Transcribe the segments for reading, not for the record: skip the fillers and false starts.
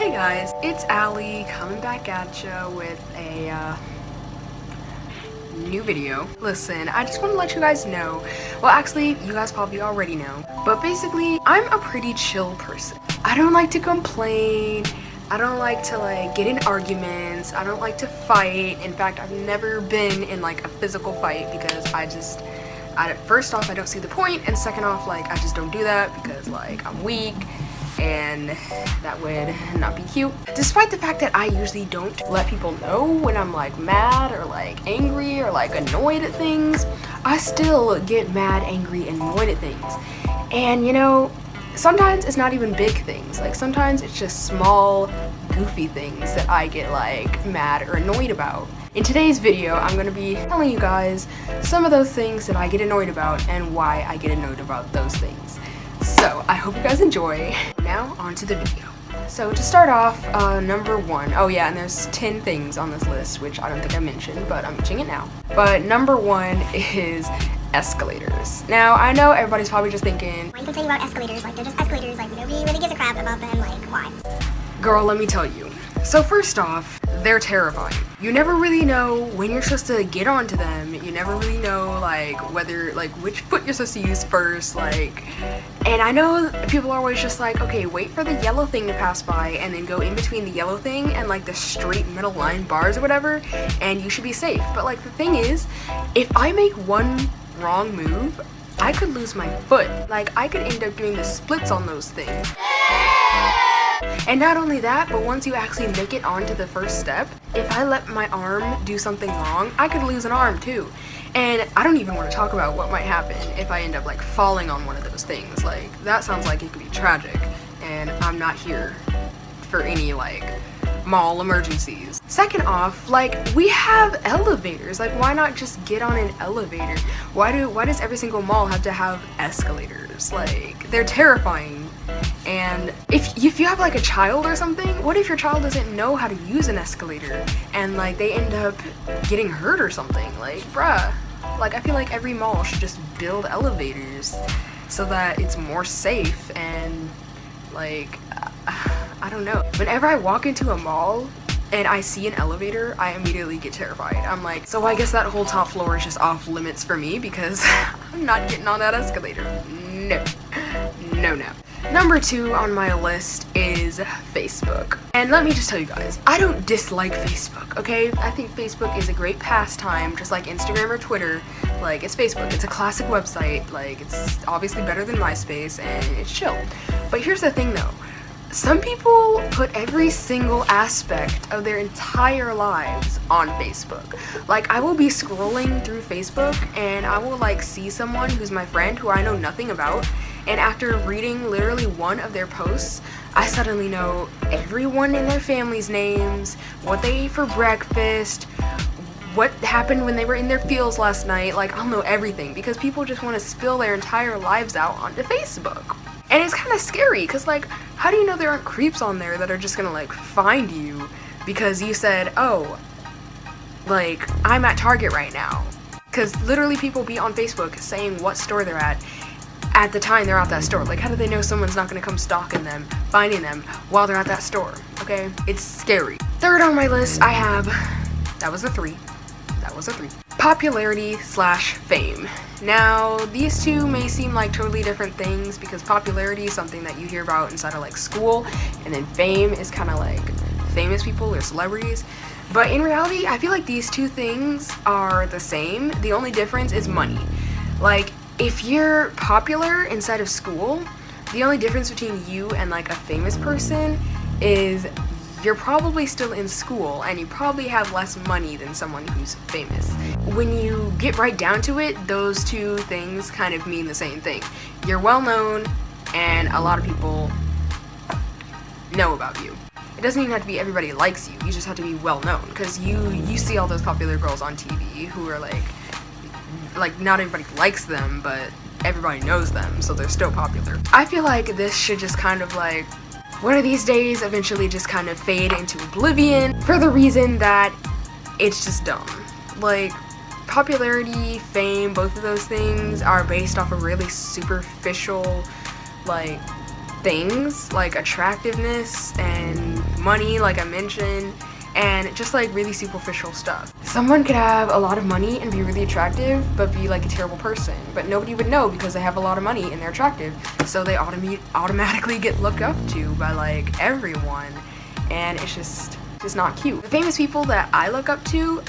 Hey guys, it's Allie coming back at ya with a new video. Listen, I just want to let you guys know, well actually you guys probably already know, but basically I'm a pretty chill person. I don't like to complain, I don't like to get in arguments, I don't like to fight. In fact, I've never been in a physical fight because first off I don't see the point, and second off I just don't do that because I'm weak and that would not be cute. Despite the fact that I usually don't let people know when I'm mad or angry or annoyed at things, I still get mad, angry, and annoyed at things. And you know, sometimes it's not even big things. Sometimes it's just small, goofy things that I get mad or annoyed about. In today's video, I'm going to be telling you guys some of those things that I get annoyed about and why I get annoyed about those things. So, I hope you guys enjoy. Now, on to the video. So, to start off, number one, oh yeah, and there's 10 things on this list, which I don't think I mentioned, but I'm mentioning it now. But number one is escalators. Now, I know everybody's probably just thinking, why are you complaining about escalators? They're just escalators, nobody really gives a crap about them, why? Girl, let me tell you. So first off, they're terrifying. You never really know when you're supposed to get onto them. You never really know whether which foot you're supposed to use first, and I know people are always just okay, wait for the yellow thing to pass by and then go in between the yellow thing and the straight middle line bars or whatever, and you should be safe. But the thing is, if I make one wrong move, I could lose my foot. I could end up doing the splits on those things. And not only that, but once you actually make it onto the first step, if I let my arm do something wrong, I could lose an arm too. And I don't even want to talk about what might happen if I end up falling on one of those things. That sounds like it could be tragic, and I'm not here for any mall emergencies. Second off, we have elevators. Why not just get on an elevator? Why does every single mall have to have escalators? They're terrifying. And if you have a child or something, what if your child doesn't know how to use an escalator and they end up getting hurt or something? Bruh, I feel every mall should just build elevators so that it's more safe. And I don't know, whenever I walk into a mall and I see an elevator, I immediately get terrified. I'm so I guess that whole top floor is just off limits for me because I'm not getting on that escalator. No. Number two on my list is Facebook. And let me just tell you guys, I don't dislike Facebook, okay? I think Facebook is a great pastime, just like Instagram or Twitter. It's Facebook. It's a classic website. It's obviously better than MySpace, and it's chill. But here's the thing though. Some people put every single aspect of their entire lives on Facebook. I will be scrolling through Facebook and I will see someone who's my friend who I know nothing about, and after reading literally one of their posts, I suddenly know everyone in their family's names, what they ate for breakfast, what happened when they were in their fields last night. I'll know everything because people just want to spill their entire lives out onto Facebook. And it's kind of scary because how do you know there aren't creeps on there that are just gonna find you because you said, oh, I'm at Target right now? Because literally people be on Facebook saying what store they're at the time they're at that store. How do they know someone's not gonna come stalking them, finding them while they're at that store? Okay, it's scary. Third on my list, I have, that was a three. Popularity / fame. Now, these two may seem totally different things because popularity is something that you hear about inside of school, and then fame is kind of famous people or celebrities. But in reality, I feel these two things are the same. The only difference is money. If you're popular inside of school, the only difference between you and a famous person is you're probably still in school and you probably have less money than someone who's famous. When you get right down to it, those two things kind of mean the same thing. You're well known and a lot of people know about you. It doesn't even have to be everybody likes you, you just have to be well known, because you see all those popular girls on TV who are not everybody likes them, but everybody knows them, so they're still popular. I feel this should just kind of one of these days eventually just kind of fade into oblivion for the reason that it's just dumb. Popularity, fame, both of those things are based off of really superficial things like attractiveness and money, like I mentioned, and just like really superficial stuff. Someone could have a lot of money and be really attractive, but be like a terrible person, but nobody would know because they have a lot of money and they're attractive, so they automatically get looked up to by like everyone, and it's just not cute. The famous people that I look up to,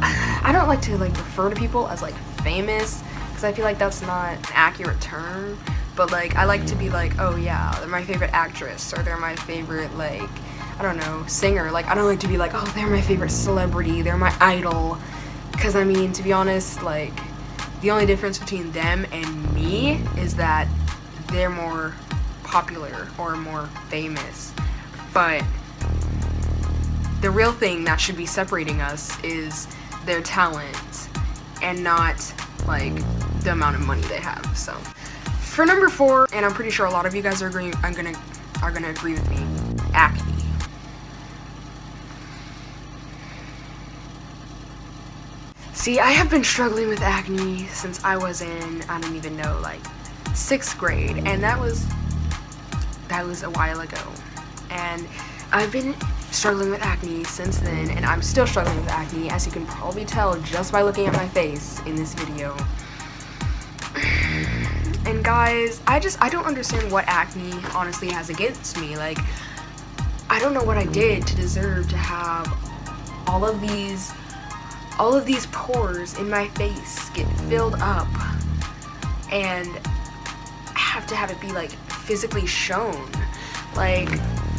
I don't like to like refer to people as like famous, because I feel like that's not an accurate term, but like I like to be like, oh yeah, they're my favorite actress, or they're my favorite, like, I don't know, singer. Like, I don't like to be like, oh, they're my favorite celebrity, they're my idol, because I mean, to be honest, like, the only difference between them and me is that they're more popular or more famous, but the real thing that should be separating us is their talent and not like the amount of money they have. So for number 4, and I'm pretty sure a lot of you guys are gonna agree with me, acne. See, I have been struggling with acne since I was in, I don't even know, like 6th grade, and that was a while ago, and I've been struggling with acne since then, and I'm still struggling with acne, as you can probably tell just by looking at my face in this video. And guys, I don't understand what acne honestly has against me. Like, I don't know what I did to deserve to have all of these pores in my face get filled up and have to have it be like physically shown. Like,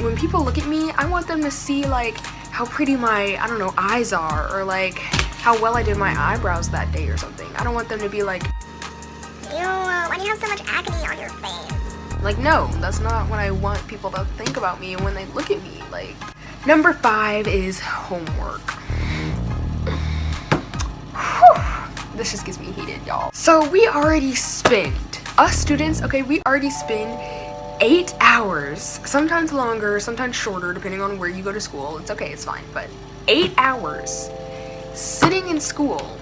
when people look at me, I want them to see like how pretty my, I don't know, eyes are, or like how well I did my eyebrows that day or something. I don't want them to be like, Ew, why do you have so much acne on your face? like, no, that's not what I want people to think about me when they look at me. Like, number 5 is homework. Whew, this just gets me heated, y'all. So we already spend, us students, okay, we already spend 8 hours, sometimes longer, sometimes shorter, depending on where you go to school. It's okay, it's fine, but 8 hours sitting in school,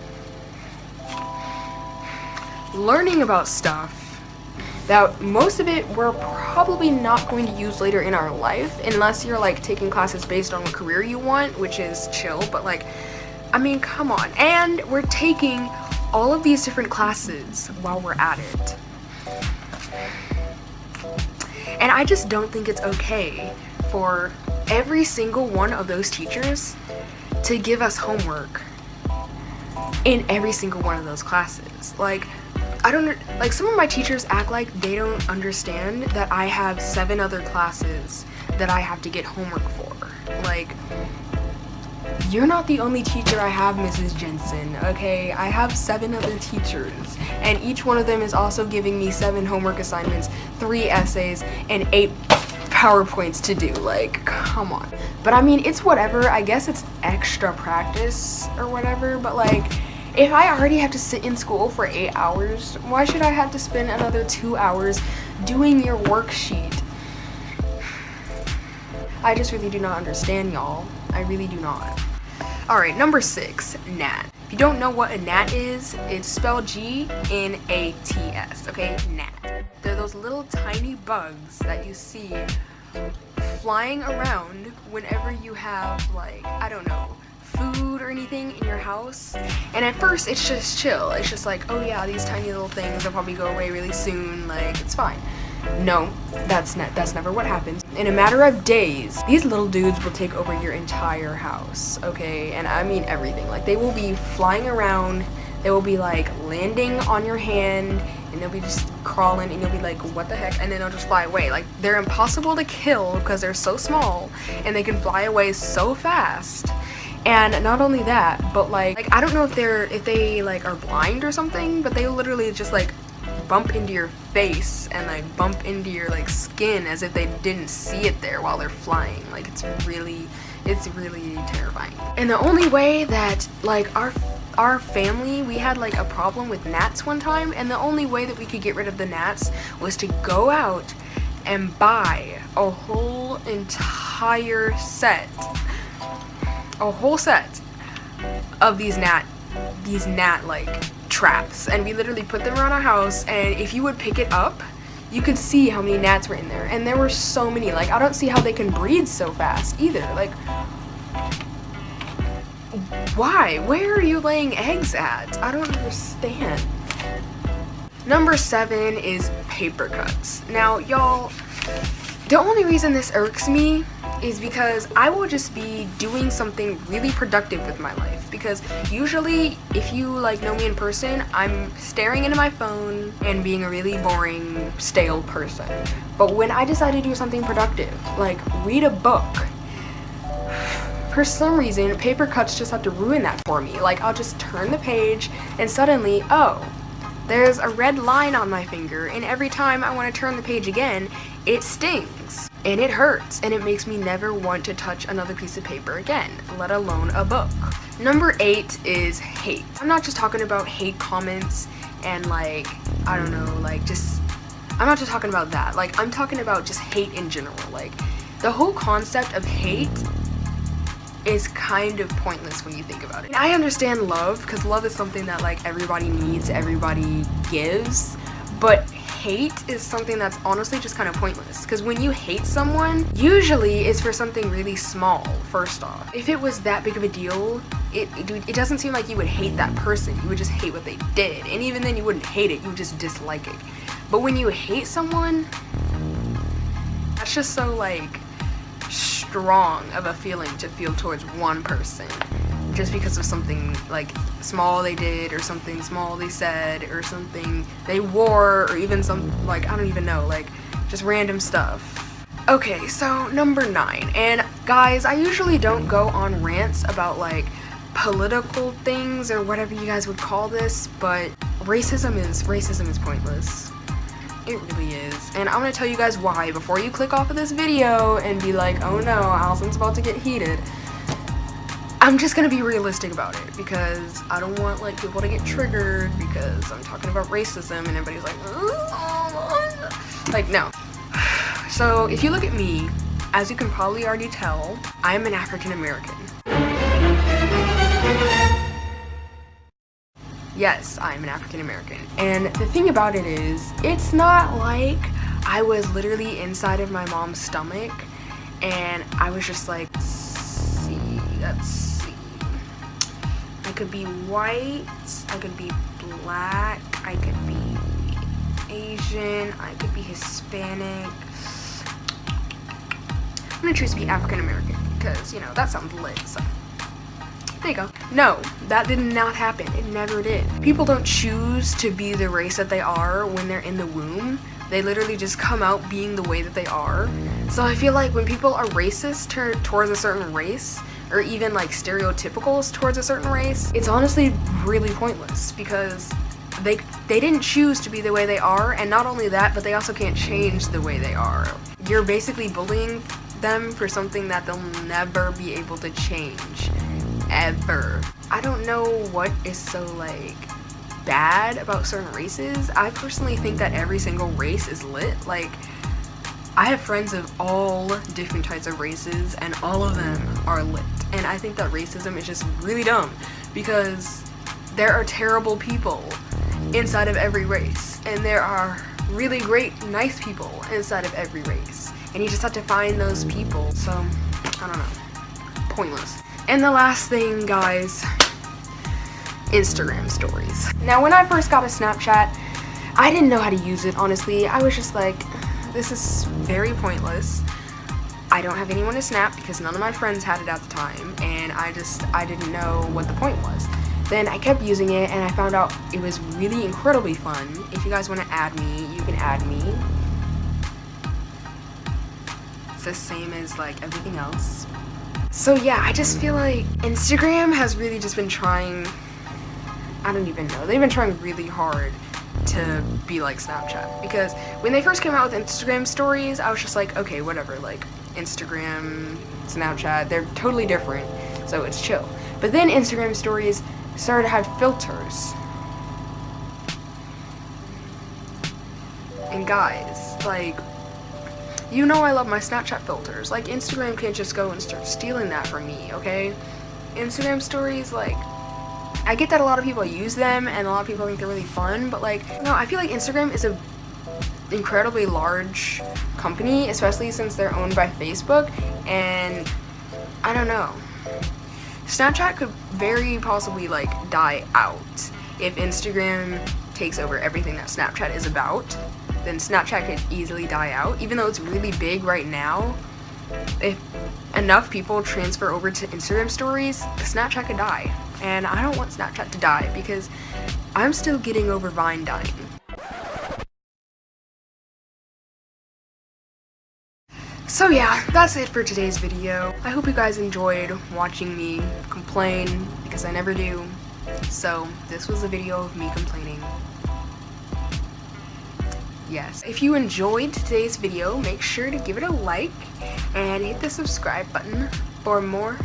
learning about stuff that most of it we're probably not going to use later in our life, unless you're like taking classes based on what career you want, which is chill, but like, I mean, come on. And we're taking all of these different classes while we're at it. And I just don't think it's okay for every single one of those teachers to give us homework in every single one of those classes. Like, I don't, like, some of my teachers act like they don't understand that I have 7 other classes that I have to get homework for. Like, you're not the only teacher I have, Mrs. Jensen, okay? I have 7 other teachers, and each one of them is also giving me 7 homework assignments, 3 essays, and 8 PowerPoints to do. Like, come on. But I mean, it's whatever. I guess it's extra practice or whatever, but like, if I already have to sit in school for 8 hours, why should I have to spend another 2 hours doing your worksheet? I just really do not understand, y'all. I really do not. Alright, number 6, gnat. If you don't know what a gnat is, it's spelled G-N-A-T-S, okay? Gnat. They're those little tiny bugs that you see flying around whenever you have, like, I don't know, food or anything in your house. And at first, it's just chill. It's just like, oh yeah, these tiny little things will probably go away really soon, like, it's fine. No, that's never what happens. In a matter of days, these little dudes will take over your entire house, okay? And I mean everything. Like, they will be flying around, they will be like landing on your hand, and they'll be just crawling, and you'll be like, what the heck? And then they'll just fly away. Like, they're impossible to kill because they're so small, and they can fly away so fast. And not only that, but like I don't know if they like are blind or something, but they literally just like bump into your face and like bump into your like skin as if they didn't see it there while they're flying. Like, it's really terrifying. And the only way that, like, our family, we had like a problem with gnats one time, and the only way that we could get rid of the gnats was to go out and buy a whole entire set, a whole set of these gnat like traps, and we literally put them around our house, and if you would pick it up, you could see how many gnats were in there, and there were so many. Like, I don't see how they can breed so fast either. Like, why? Where are you laying eggs at? I don't understand. Number 7 is paper cuts. Now, y'all, the only reason this irks me is because I will just be doing something really productive with my life. Because usually, if you like know me in person, I'm staring into my phone and being a really boring, stale person. But when I decide to do something productive, like read a book, for some reason, paper cuts just have to ruin that for me. Like, I'll just turn the page and suddenly, oh, there's a red line on my finger, and every time I want to turn the page again, it stings, and it hurts, and it makes me never want to touch another piece of paper again, let alone a book. Number 8 is hate. I'm not just talking about hate comments and like, I don't know, like just, I'm not just talking about that. Like, I'm talking about just hate in general. Like, the whole concept of hate is kind of pointless when you think about it. And I understand love, because love is something that like everybody needs, everybody gives, but hate is something that's honestly just kind of pointless. Because when you hate someone, usually it's for something really small, first off. If it was that big of a deal, it doesn't seem like you would hate that person. You would just hate what they did. And even then you wouldn't hate it, you would just dislike it. But when you hate someone, that's just so like strong of a feeling to feel towards one person just because of something like small they did, or something small they said, or something they wore, or even some, like, I don't even know, like just random stuff. Okay, so number 9, and guys, I usually don't go on rants about like political things or whatever you guys would call this, but racism is pointless. It really is. And I'm gonna tell you guys why before you click off of this video and be like, oh no, Allison's about to get heated. I'm just gonna be realistic about it, because I don't want like people to get triggered because I'm talking about racism and everybody's like, oh. Like, no. So if you look at me, as you can probably already tell, I'm an African American. Yes, I'm an African American. And the thing about it is, it's not like I was literally inside of my mom's stomach and I was just like, let's see. I could be white, I could be black, I could be Asian, I could be Hispanic. I'm gonna choose to be African American because, you know, that sounds lit, so. There you go. No, that did not happen. It never did. People don't choose to be the race that they are when they're in the womb. They literally just come out being the way that they are. So I feel like when people are racist towards a certain race, or even like stereotypical towards a certain race, it's honestly really pointless, because they didn't choose to be the way they are, and not only that, but they also can't change the way they are. You're basically bullying them for something that they'll never be able to change. Ever. I don't know what is so like bad about certain races. I personally think that every single race is lit. Like, I have friends of all different types of races and all of them are lit. And I think that racism is just really dumb, because there are terrible people inside of every race, and there are really great, nice people inside of every race, and you just have to find those people. So, I don't know. Pointless. And the last thing, guys, Instagram stories. Now, when I first got a Snapchat, I didn't know how to use it, honestly. I was just like, this is very pointless. I don't have anyone to snap because none of my friends had it at the time, and I didn't know what the point was. Then I kept using it, and I found out it was really incredibly fun. If you guys want to add me, you can add me. It's the same as like everything else. So yeah, I just feel like Instagram has really just been trying, I don't even know, they've been trying really hard to be like Snapchat. Because when they first came out with Instagram stories, I was just like, okay, whatever, like Instagram, Snapchat, they're totally different, so it's chill. But then Instagram stories started to have filters. And guys, like, you know I love my Snapchat filters. Like, Instagram can't just go and start stealing that from me, okay? Instagram stories, like, I get that a lot of people use them and a lot of people think they're really fun, but like, no, I feel like Instagram is a incredibly large company, especially since they're owned by Facebook, and I don't know. Snapchat could very possibly like die out if Instagram takes over everything that Snapchat is about. Then Snapchat could easily die out, even though it's really big right now. If enough people transfer over to Instagram stories, Snapchat could die. And I don't want Snapchat to die because I'm still getting over Vine dying. So yeah, that's it for today's video. I hope you guys enjoyed watching me complain, because I never do. So this was a video of me complaining. Yes. If you enjoyed today's video, make sure to give it a like and hit the subscribe button for more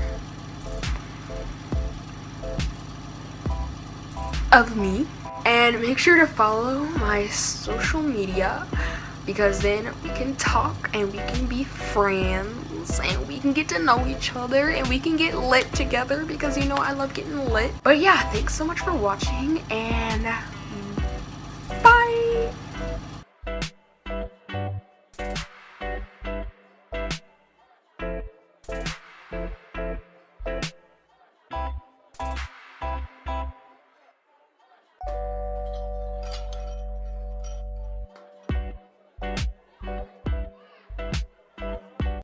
of me. And make sure to follow my social media, because then we can talk and we can be friends and we can get to know each other and we can get lit together, because you know I love getting lit. But yeah, thanks so much for watching, and bye!